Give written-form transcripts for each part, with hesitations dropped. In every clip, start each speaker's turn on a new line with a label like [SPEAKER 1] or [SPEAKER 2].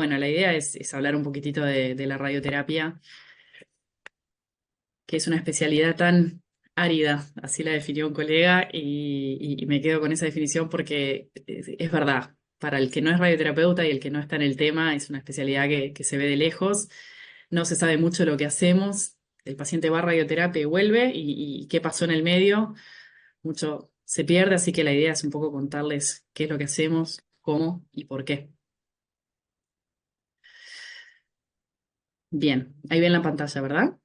[SPEAKER 1] Bueno, la idea es hablar un poquitito de la radioterapia, que es una especialidad tan árida, así la definió un colega, y me quedo con esa definición porque es verdad. Para el que no es radioterapeuta y el que no está en el tema, es una especialidad que se ve de lejos, no se sabe mucho lo que hacemos, el paciente va a radioterapia y vuelve, y qué pasó en el medio, mucho se pierde, así que la idea es un poco contarles qué es lo que hacemos, cómo y por qué. Bien, ahí ven la pantalla, ¿verdad?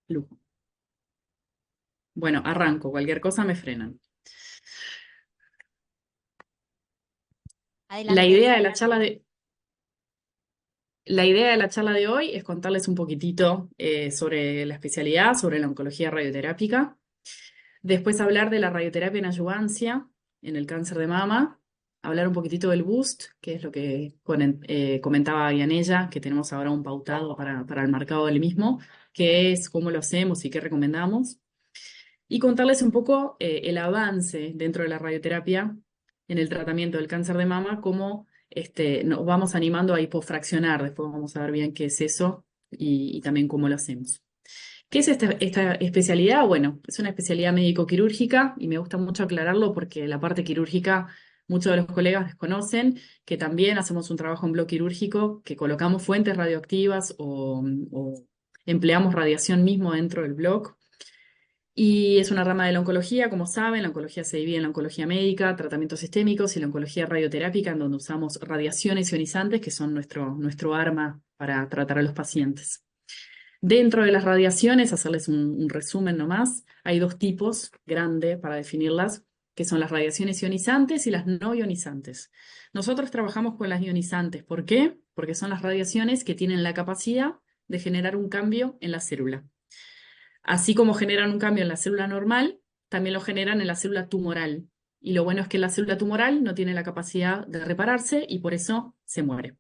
[SPEAKER 1] Lujo. Bueno, arranco, cualquier cosa me frenan. La
[SPEAKER 2] Adelante.
[SPEAKER 1] idea de la charla de, la idea de la charla de hoy es contarles un poquitito sobre la especialidad, sobre la oncología radioterápica. Después hablar de la radioterapia en adyuvancia en el cáncer de mama. Hablar un poquitito del BOOST, que es lo que comentaba Yanella, que tenemos ahora un pautado para el marcado del mismo, que es cómo lo hacemos y qué recomendamos. Y contarles un poco el avance dentro de la radioterapia en el tratamiento del cáncer de mama, cómo nos vamos animando a hipofraccionar. Después vamos a ver bien qué es eso y también cómo lo hacemos. ¿Qué es esta especialidad? Bueno, es una especialidad médico-quirúrgica y me gusta mucho aclararlo porque la parte quirúrgica muchos de los colegas desconocen, que también hacemos un trabajo en bloque quirúrgico, que colocamos fuentes radioactivas o empleamos radiación mismo dentro del bloque. Y es una rama de la oncología, como saben, la oncología se divide en la oncología médica, tratamientos sistémicos y la oncología radioterápica, en donde usamos radiaciones ionizantes, que son nuestro arma para tratar a los pacientes. Dentro de las radiaciones, hacerles un resumen nomás, hay dos tipos grandes para definirlas, que son las radiaciones ionizantes y las no ionizantes. Nosotros trabajamos con las ionizantes. ¿Por qué? Porque son las radiaciones que tienen la capacidad de generar un cambio en la célula. Así como generan un cambio en la célula normal, también lo generan en la célula tumoral. Y lo bueno es que la célula tumoral no tiene la capacidad de repararse y por eso se muere.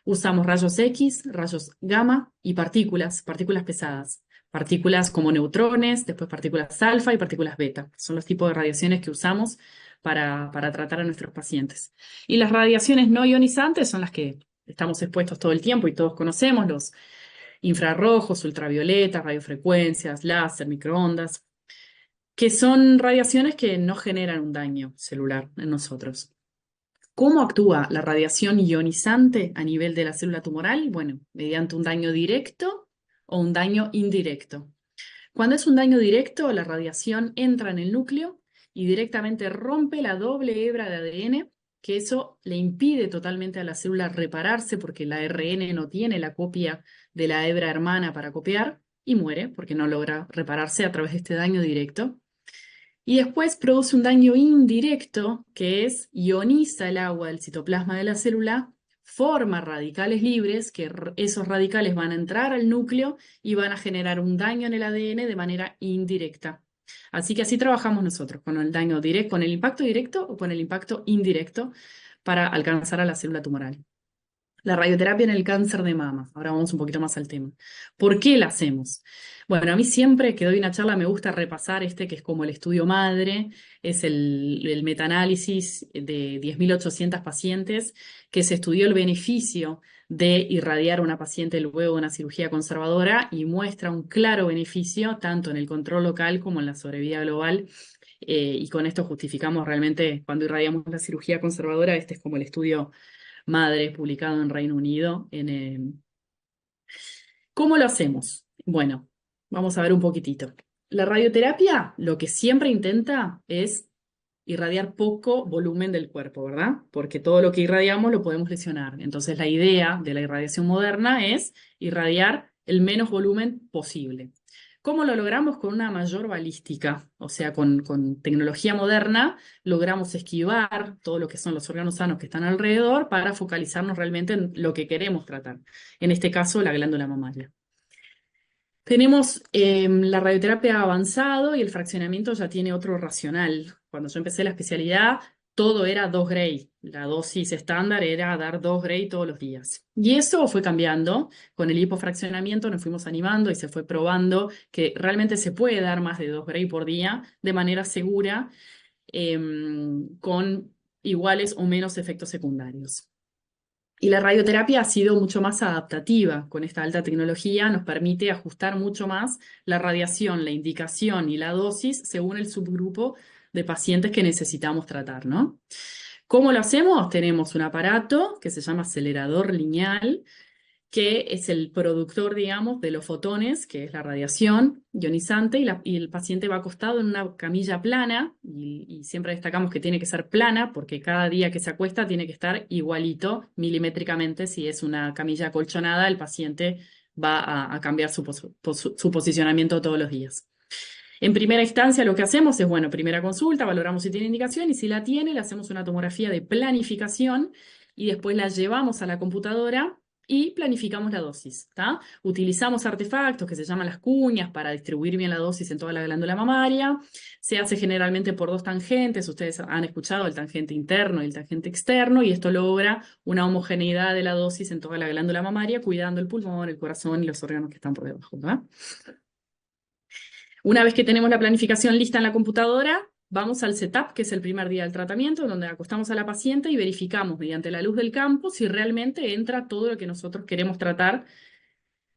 [SPEAKER 1] Usamos rayos X, rayos gamma y partículas pesadas. Partículas como neutrones, después partículas alfa y partículas beta. Son los tipos de radiaciones que usamos para tratar a nuestros pacientes. Y las radiaciones no ionizantes son las que estamos expuestos todo el tiempo y todos conocemos, los infrarrojos, ultravioletas, radiofrecuencias, láser, microondas, que son radiaciones que no generan un daño celular en nosotros. ¿Cómo actúa la radiación ionizante a nivel de la célula tumoral? Bueno, mediante un daño directo o un daño indirecto. Cuando es un daño directo, la radiación entra en el núcleo y directamente rompe la doble hebra de ADN, que eso le impide totalmente a la célula repararse porque la ARN no tiene la copia de la hebra hermana para copiar y muere porque no logra repararse a través de este daño directo. Y después produce un daño indirecto, que es ioniza el agua del citoplasma de la célula, forma radicales libres, que esos radicales van a entrar al núcleo y van a generar un daño en el ADN de manera indirecta. Así que así trabajamos nosotros, con el daño directo, con el impacto directo o con el impacto indirecto para alcanzar a la célula tumoral. La radioterapia en el cáncer de mama. Ahora vamos un poquito más al tema. ¿Por qué la hacemos? Bueno, a mí siempre que doy una charla me gusta repasar que es como el estudio madre, es el metaanálisis de 10.800 pacientes que se estudió el beneficio de irradiar a una paciente luego de una cirugía conservadora y muestra un claro beneficio tanto en el control local como en la sobrevida global. Y con esto justificamos realmente cuando irradiamos la cirugía conservadora, este es como el estudio madre, publicado en Reino Unido. ¿Cómo lo hacemos? Bueno, vamos a ver un poquitito. La radioterapia lo que siempre intenta es irradiar poco volumen del cuerpo, ¿verdad? Porque todo lo que irradiamos lo podemos lesionar. Entonces la idea de la irradiación moderna es irradiar el menos volumen posible. ¿Cómo lo logramos? Con una mayor balística, o sea, con tecnología moderna logramos esquivar todo lo que son los órganos sanos que están alrededor para focalizarnos realmente en lo que queremos tratar, en este caso la glándula mamaria. Tenemos la radioterapia avanzado y el fraccionamiento ya tiene otro racional. Cuando yo empecé la especialidad, todo era 2 Gray. La dosis estándar era dar 2 Gray todos los días. Y eso fue cambiando. Con el hipofraccionamiento nos fuimos animando y se fue probando que realmente se puede dar más de 2 Gray por día de manera segura, con iguales o menos efectos secundarios. Y la radioterapia ha sido mucho más adaptativa con esta alta tecnología, nos permite ajustar mucho más la radiación, la indicación y la dosis según el subgrupo de pacientes que necesitamos tratar, ¿no? ¿Cómo lo hacemos? Tenemos un aparato que se llama acelerador lineal, que es el productor, digamos, de los fotones, que es la radiación ionizante, y el paciente va acostado en una camilla plana, y siempre destacamos que tiene que ser plana, porque cada día que se acuesta tiene que estar igualito milimétricamente. Si es una camilla acolchonada, el paciente va a cambiar su posicionamiento todos los días. En primera instancia, lo que hacemos es, bueno, primera consulta, valoramos si tiene indicación y si la tiene, le hacemos una tomografía de planificación y después la llevamos a la computadora y planificamos la dosis, ¿tá? Utilizamos artefactos que se llaman las cuñas para distribuir bien la dosis en toda la glándula mamaria. Se hace generalmente por 2 tangentes. Ustedes han escuchado el tangente interno y el tangente externo, y esto logra una homogeneidad de la dosis en toda la glándula mamaria, cuidando el pulmón, el corazón y los órganos que están por debajo, ¿verdad? Una vez que tenemos la planificación lista en la computadora, vamos al setup, que es el primer día del tratamiento, donde acostamos a la paciente y verificamos mediante la luz del campo si realmente entra todo lo que nosotros queremos tratar,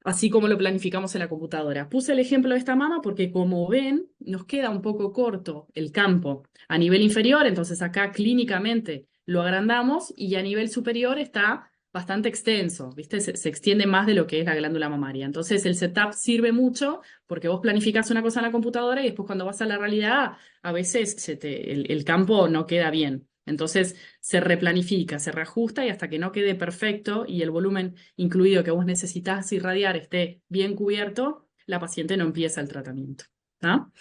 [SPEAKER 1] así como lo planificamos en la computadora. Puse el ejemplo de esta mama porque, como ven, nos queda un poco corto el campo a nivel inferior, entonces acá clínicamente lo agrandamos, y a nivel superior está bastante extenso, ¿viste? Se extiende más de lo que es la glándula mamaria. Entonces el setup sirve mucho porque vos planificás una cosa en la computadora y después, cuando vas a la realidad, a veces el campo no queda bien. Entonces se replanifica, se reajusta, y hasta que no quede perfecto y el volumen incluido que vos necesitas irradiar esté bien cubierto, la paciente no empieza el tratamiento, ¿tá?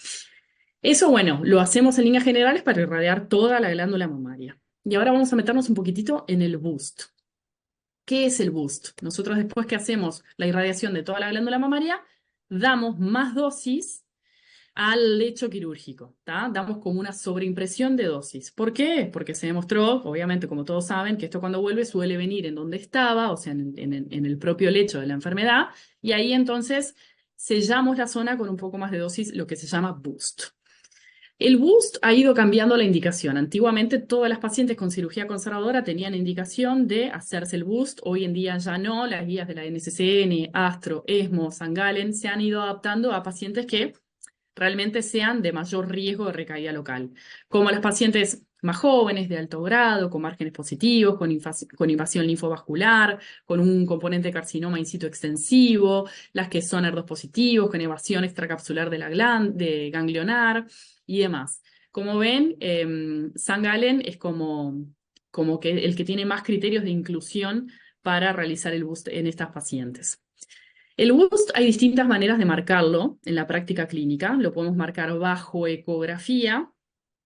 [SPEAKER 1] Eso, bueno, lo hacemos en líneas generales para irradiar toda la glándula mamaria. Y ahora vamos a meternos un poquitito en el boost. ¿Qué es el boost? Nosotros, después que hacemos la irradiación de toda la glándula mamaria, damos más dosis al lecho quirúrgico, ¿tá? Damos como una sobreimpresión de dosis. ¿Por qué? Porque se demostró, obviamente, como todos saben, que esto cuando vuelve suele venir en donde estaba, o sea, en el propio lecho de la enfermedad, y ahí entonces sellamos la zona con un poco más de dosis, lo que se llama boost. El boost ha ido cambiando la indicación. Antiguamente todas las pacientes con cirugía conservadora tenían indicación de hacerse el boost. Hoy en día ya no. Las guías de la NCCN, ASTRO, ESMO, St. Gallen se han ido adaptando a pacientes que realmente sean de mayor riesgo de recaída local, como las pacientes más jóvenes, de alto grado, con márgenes positivos, con invasión linfovascular, con un componente de carcinoma in situ extensivo, las que son ER2 positivos, con evasión extracapsular de ganglionar y demás. Como ven, St. Gallen es como que el que tiene más criterios de inclusión para realizar el boost en estas pacientes. El boost hay distintas maneras de marcarlo en la práctica clínica. Lo podemos marcar bajo ecografía,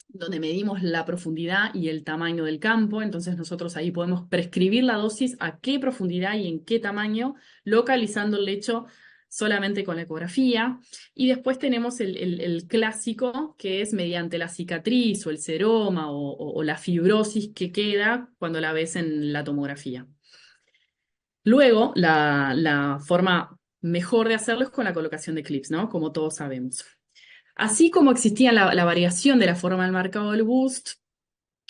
[SPEAKER 1] donde medimos la profundidad y el tamaño del campo. Entonces nosotros ahí podemos prescribir la dosis, a qué profundidad y en qué tamaño, localizando el lecho solamente con la ecografía. Y después tenemos el clásico, que es mediante la cicatriz o el seroma o la fibrosis que queda cuando la ves en la tomografía. Luego, la forma mejor de hacerlo es con la colocación de clips, ¿no? Como todos sabemos. Así como existía la variación de la forma del marcado del boost,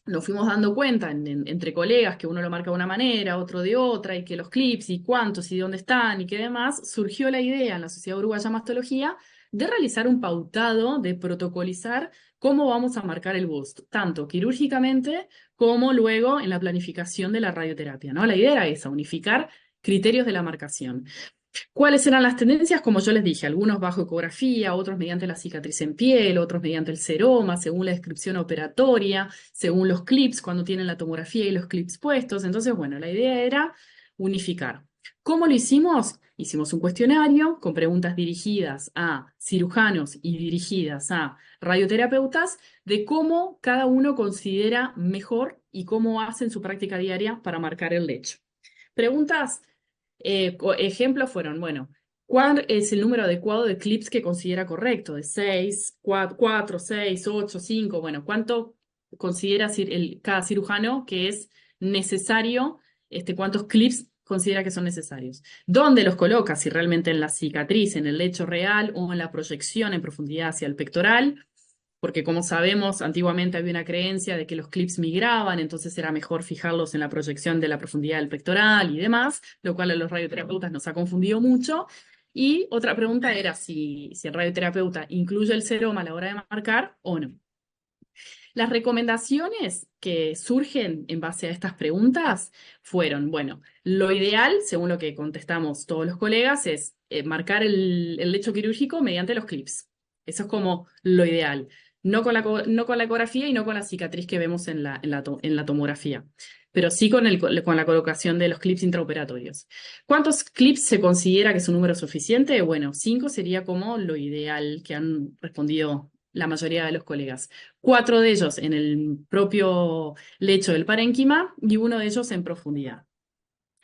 [SPEAKER 1] nos fuimos dando cuenta entre colegas que uno lo marca de una manera, otro de otra, y que los clips y cuántos y dónde están y qué demás. Surgió la idea en la Sociedad Uruguaya de Mastología de realizar un pautado, de protocolizar cómo vamos a marcar el boost, tanto quirúrgicamente como luego en la planificación de la radioterapia, ¿no? La idea era esa, unificar criterios de la marcación. ¿Cuáles eran las tendencias? Como yo les dije, algunos bajo ecografía, otros mediante la cicatriz en piel, otros mediante el seroma, según la descripción operatoria, según los clips, cuando tienen la tomografía y los clips puestos. Entonces, bueno, la idea era unificar. ¿Cómo lo hicimos? Hicimos un cuestionario con preguntas dirigidas a cirujanos y dirigidas a radioterapeutas de cómo cada uno considera mejor y cómo hacen su práctica diaria para marcar el lecho. Preguntas, ejemplos fueron, bueno, ¿cuál es el número adecuado de clips que considera correcto? ¿De 6, 4, 6, 8, 5? Bueno, considera cada cirujano que es necesario, cuántos clips considera que son necesarios. ¿Dónde los coloca? Si realmente en la cicatriz, en el lecho real o en la proyección en profundidad hacia el pectoral, porque como sabemos, antiguamente había una creencia de que los clips migraban, entonces era mejor fijarlos en la proyección de la profundidad del pectoral y demás, lo cual a los radioterapeutas nos ha confundido mucho. Y otra pregunta era si el radioterapeuta incluye el seroma a la hora de marcar o no. Las recomendaciones que surgen en base a estas preguntas fueron, bueno, lo ideal, según lo que contestamos todos los colegas, es marcar el lecho quirúrgico mediante los clips. Eso es como lo ideal. No con la ecografía y no con la cicatriz que vemos en la tomografía, pero sí con la colocación de los clips intraoperatorios. ¿Cuántos clips se considera que es un número suficiente? Bueno, 5 sería como lo ideal que han respondido la mayoría de los colegas. 4 de ellos en el propio lecho del parénquima y 1 de ellos en profundidad.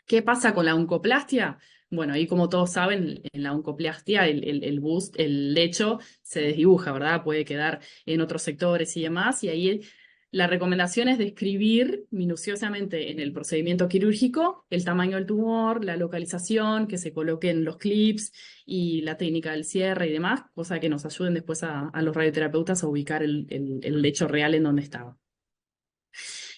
[SPEAKER 1] ¿Qué pasa con la oncoplastia? Bueno, ahí como todos saben, en la oncoplastia el lecho se desdibuja, ¿verdad? Puede quedar en otros sectores y demás, y ahí la recomendación es describir minuciosamente en el procedimiento quirúrgico el tamaño del tumor, la localización, que se coloquen los clips y la técnica del cierre y demás, cosa que nos ayuden después a los radioterapeutas a ubicar el lecho real en donde estaba.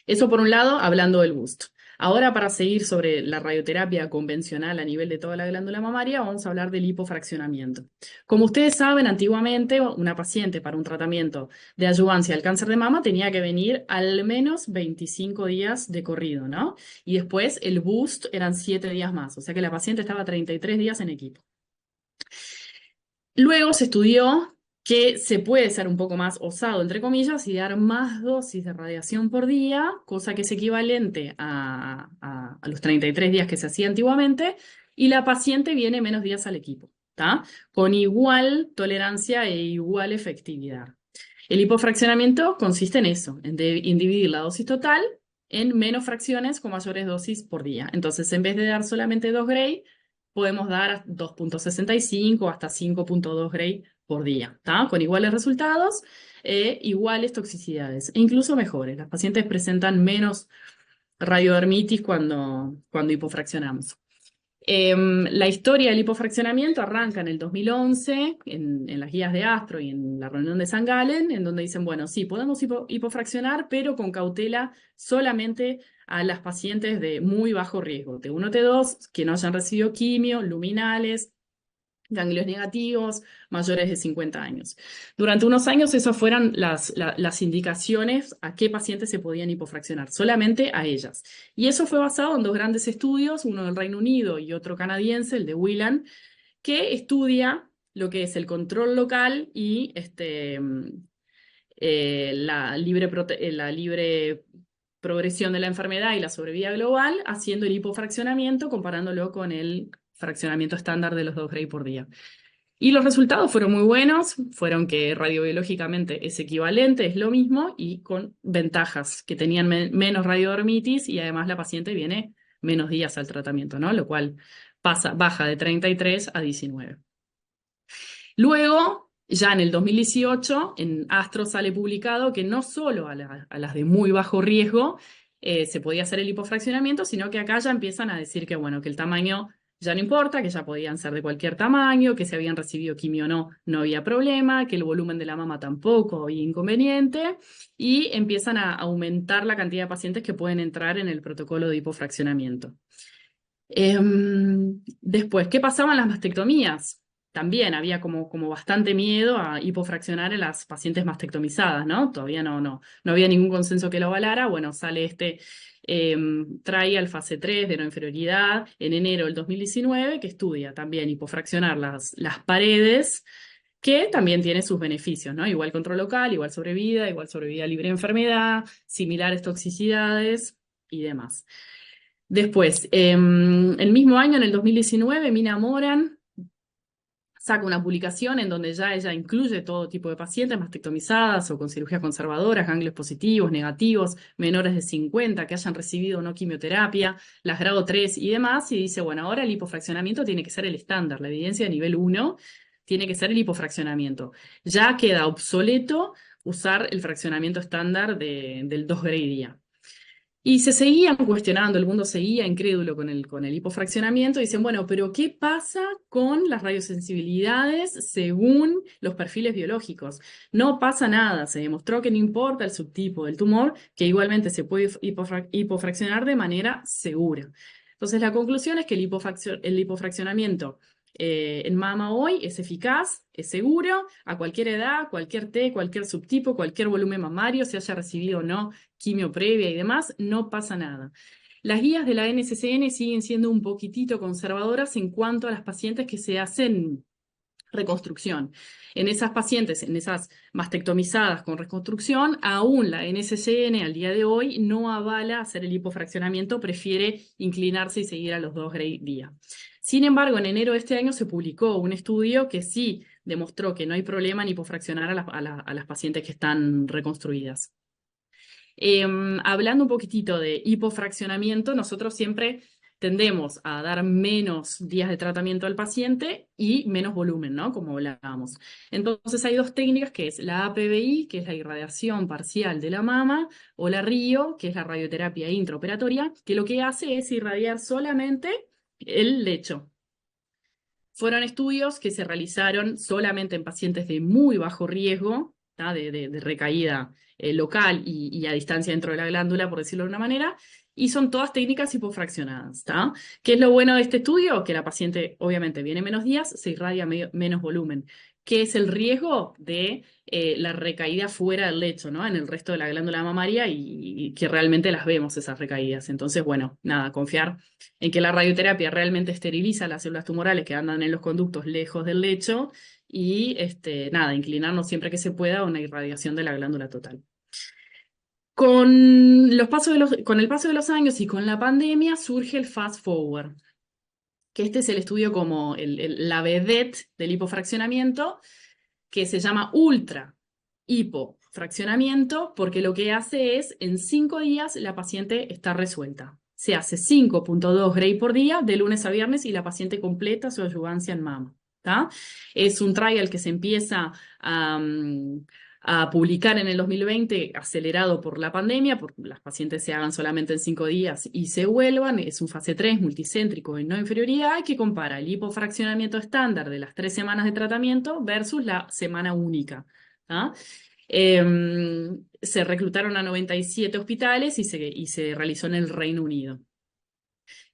[SPEAKER 1] Eso por un lado, hablando del busto. Ahora, para seguir sobre la radioterapia convencional a nivel de toda la glándula mamaria, vamos a hablar del hipofraccionamiento. Como ustedes saben, antiguamente una paciente para un tratamiento de adyuvancia al cáncer de mama tenía que venir al menos 25 días de corrido, ¿no? Y después el boost eran 7 días más, o sea que la paciente estaba 33 días en equipo. Luego se estudió que se puede ser un poco más osado, entre comillas, y dar más dosis de radiación por día, cosa que es equivalente a los 33 días que se hacía antiguamente, y la paciente viene menos días al equipo, ¿tá? Con igual tolerancia e igual efectividad. El hipofraccionamiento consiste en eso, en dividir la dosis total en menos fracciones con mayores dosis por día. Entonces, en vez de dar solamente 2 Gray, podemos dar 2.65 hasta 5.2 Gray por día, ¿tá? Con iguales resultados, iguales toxicidades, e incluso mejores. Las pacientes presentan menos radiodermitis cuando hipofraccionamos. La historia del hipofraccionamiento arranca en el 2011, en las guías de Astro y en la reunión de San Galen, en donde dicen, bueno, sí, podemos hipofraccionar, pero con cautela solamente a las pacientes de muy bajo riesgo, T1, T2, que no hayan recibido quimio, luminales, ganglios negativos, mayores de 50 años. Durante unos años esas fueron las indicaciones a qué pacientes se podían hipofraccionar, solamente a ellas. Y eso fue basado en 2 grandes estudios, uno del Reino Unido y otro canadiense, el de Whelan, que estudia lo que es el control local y la libre progresión de la enfermedad y la sobrevida global, haciendo el hipofraccionamiento, comparándolo con el fraccionamiento estándar de los 2 Gray por día. Y los resultados fueron muy buenos, fueron que radiobiológicamente es equivalente, es lo mismo, y con ventajas, que tenían menos radiodermitis y además la paciente viene menos días al tratamiento, ¿no? Lo cual baja de 33 a 19. Luego, ya en el 2018, en Astro sale publicado que no solo a las de muy bajo riesgo se podía hacer el hipofraccionamiento, sino que acá ya empiezan a decir que, bueno, que el tamaño ya no importa, que ya podían ser de cualquier tamaño, que si habían recibido quimio o no, no había problema, que el volumen de la mama tampoco había inconveniente, y empiezan a aumentar la cantidad de pacientes que pueden entrar en el protocolo de hipofraccionamiento. Después, ¿qué pasaba en las mastectomías? También había como bastante miedo a hipofraccionar en las pacientes mastectomizadas, ¿no? Todavía no había ningún consenso que lo avalara. Bueno, sale trial fase 3 de no inferioridad en enero del 2019, que estudia también hipofraccionar las paredes, que también tiene sus beneficios, ¿no? Igual control local, igual sobrevida libre de enfermedad, similares toxicidades y demás. Después, el mismo año, en el 2019, Mina Moran saca una publicación en donde ya ella incluye todo tipo de pacientes mastectomizadas o con cirugías conservadoras, ganglios positivos, negativos, menores de 50, que hayan recibido o no quimioterapia, las grado 3 y demás, y dice, bueno, ahora el hipofraccionamiento tiene que ser el estándar, la evidencia de nivel 1 tiene que ser el hipofraccionamiento. Ya queda obsoleto usar el fraccionamiento estándar del 2 gray día. Y se seguían cuestionando, el mundo seguía incrédulo con el hipofraccionamiento, y dicen, bueno, pero ¿qué pasa con las radiosensibilidades según los perfiles biológicos? No pasa nada, se demostró que no importa el subtipo del tumor, que igualmente se puede hipofraccionar de manera segura. Entonces la conclusión es que el hipofraccionamiento en mama hoy es eficaz, es seguro, a cualquier edad, cualquier T, cualquier subtipo, cualquier volumen mamario, se haya recibido o no quimio previa y demás, no pasa nada. Las guías de la NCCN siguen siendo un poquitito conservadoras en cuanto a las pacientes que se hacen reconstrucción. En esas pacientes, en esas mastectomizadas con reconstrucción, aún la NCCN al día de hoy no avala hacer el hipofraccionamiento, prefiere inclinarse y seguir a los 2 gray día. Sin embargo, en enero de este año se publicó un estudio que sí demostró que no hay problema en hipofraccionar a las pacientes que están reconstruidas. Hablando un poquitito de hipofraccionamiento, nosotros siempre tendemos a dar menos días de tratamiento al paciente y menos volumen, ¿no? Como hablábamos. Entonces hay dos técnicas, que es la APBI, que es la irradiación parcial de la mama, o la RIO, que es la radioterapia intraoperatoria, que lo que hace es irradiar solamente el lecho. Fueron estudios que se realizaron solamente en pacientes de muy bajo riesgo, de recaída local y a distancia dentro de la glándula, por decirlo de una manera, y son todas técnicas hipofraccionadas. ¿Qué es lo bueno de este estudio? Que la paciente obviamente viene menos días, se irradia menos volumen. ¿Qué es el riesgo de la recaída fuera del lecho, ¿no? En el resto de la glándula mamaria, y que realmente las vemos esas recaídas? Entonces, bueno, nada, confiar en que la radioterapia realmente esteriliza las células tumorales que andan en los conductos lejos del lecho, y nada, inclinarnos siempre que se pueda a una irradiación de la glándula total. Con con el paso de los años y con la pandemia surge el fast forward, que este es el estudio como la vedette del hipofraccionamiento, que se llama ultra hipofraccionamiento, porque lo que hace es, en 5 días la paciente está resuelta. Se hace 5.2 gray por día de lunes a viernes y la paciente completa su adyuvancia en mama. Es un trial que se empieza a publicar en el 2020, acelerado por la pandemia, porque las pacientes se hagan solamente en 5 días y se vuelvan. Es un fase 3 multicéntrico en no inferioridad, que compara el hipofraccionamiento estándar de las 3 semanas de tratamiento versus la semana única. Se reclutaron a 97 hospitales y se realizó en el Reino Unido.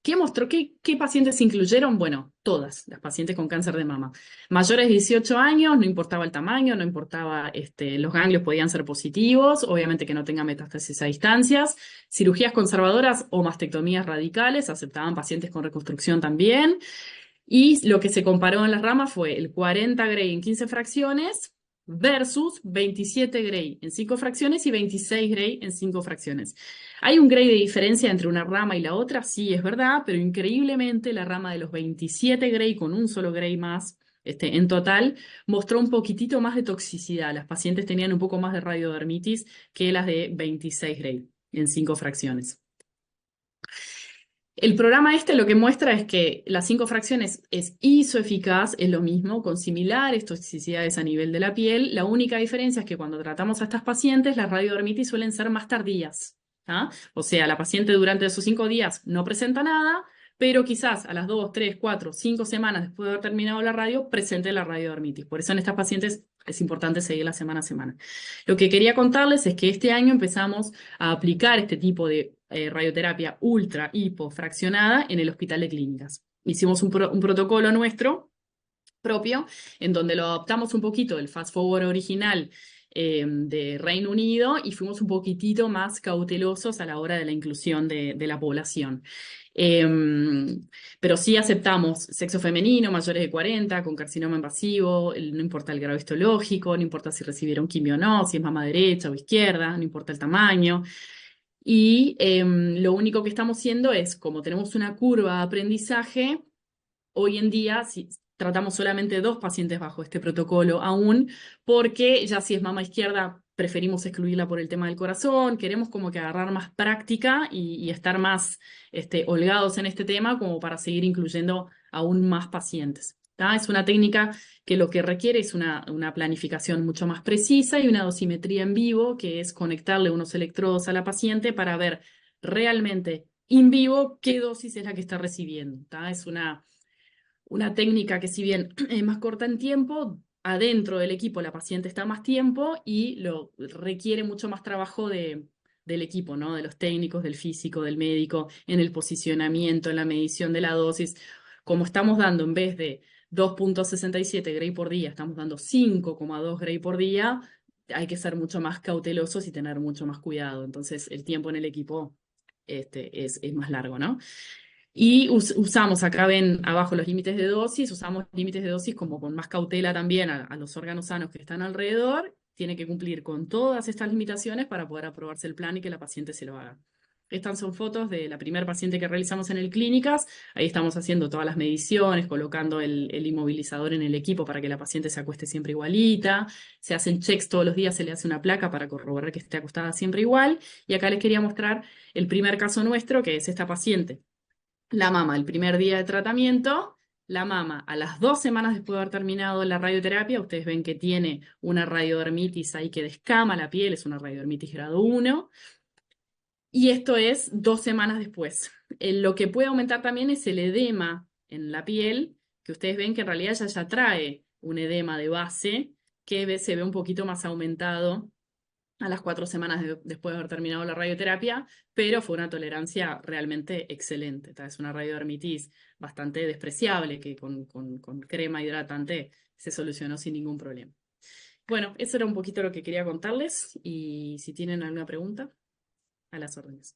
[SPEAKER 1] ¿Qué mostró? ¿Qué pacientes se incluyeron? Bueno, todas las pacientes con cáncer de mama. Mayores de 18 años, no importaba el tamaño, no importaba, los ganglios podían ser positivos, obviamente que no tenga metástasis a distancias. Cirugías conservadoras o mastectomías radicales, aceptaban pacientes con reconstrucción también. Y lo que se comparó en las ramas fue el 40 gray en 15 fracciones versus 27 gray en 5 fracciones y 26 gray en 5 fracciones. ¿Hay un gray de diferencia entre una rama y la otra? Sí, es verdad, pero increíblemente la rama de los 27 gray con un solo gray más en total mostró un poquitito más de toxicidad. Las pacientes tenían un poco más de radiodermitis que las de 26 gray en 5 fracciones. El programa lo que muestra es que las 5 fracciones es isoeficaz, es lo mismo, con similares toxicidades a nivel de la piel. La única diferencia es que cuando tratamos a estas pacientes, las radiodermitis suelen ser más tardías. O sea, la paciente durante esos 5 días no presenta nada, pero quizás a las 2, 3, 4, 5 semanas después de haber terminado la radio, presente la radiodermitis. Por eso en estas pacientes es importante seguirla semana a semana. Lo que quería contarles es que este año empezamos a aplicar este tipo de radioterapia ultra hipofraccionada en el Hospital de Clínicas. Hicimos un protocolo nuestro propio, en donde lo adaptamos un poquito del fast forward original de Reino Unido, y fuimos un poquitito más cautelosos a la hora de la inclusión de la población. Pero sí aceptamos sexo femenino, mayores de 40, con carcinoma invasivo, no importa el grado histológico, no importa si recibieron quimio o no, si es mama derecha o izquierda, no importa el tamaño. Y lo único que estamos haciendo es, como tenemos una curva de aprendizaje, hoy en día tratamos solamente 2 pacientes bajo este protocolo aún, porque ya si es mama izquierda preferimos excluirla por el tema del corazón. Queremos como que agarrar más práctica y estar más holgados en este tema, como para seguir incluyendo aún más pacientes. ¿tá? Es una técnica que lo que requiere es una planificación mucho más precisa y una dosimetría en vivo, que es conectarle unos electrodos a la paciente para ver realmente in vivo qué dosis es la que está recibiendo, ¿tá? Es una técnica que si bien es más corta en tiempo, adentro del equipo la paciente está más tiempo y lo requiere mucho más trabajo del equipo, ¿no? De los técnicos, del físico, del médico, en el posicionamiento, en la medición de la dosis. Como estamos dando en vez de 2,67 Gray por día, estamos dando 5,2 Gray por día, hay que ser mucho más cautelosos y tener mucho más cuidado. Entonces, el tiempo en el equipo es más largo, ¿no? Y usamos, acá ven abajo los límites de dosis, usamos límites de dosis como con más cautela también a los órganos sanos que están alrededor. Tiene que cumplir con todas estas limitaciones para poder aprobarse el plan y que la paciente se lo haga. Estas son fotos de la primera paciente que realizamos en el Clínicas. Ahí estamos haciendo todas las mediciones, colocando el inmovilizador en el equipo para que la paciente se acueste siempre igualita. Se hacen checks todos los días, se le hace una placa para corroborar que esté acostada siempre igual. Y acá les quería mostrar el primer caso nuestro, que es esta paciente. La mama el primer día de tratamiento, la mama a las 2 semanas después de haber terminado la radioterapia, ustedes ven que tiene una radiodermitis ahí que descama la piel, es una radiodermitis grado 1, y esto es 2 semanas después. Lo que puede aumentar también es el edema en la piel, que ustedes ven que en realidad ya trae un edema de base, que se ve un poquito más aumentado a las 4 semanas después de haber terminado la radioterapia, pero fue una tolerancia realmente excelente. Es una radiodermitis bastante despreciable que con crema hidratante se solucionó sin ningún problema. Bueno, eso era un poquito lo que quería contarles y si tienen alguna pregunta, a las órdenes.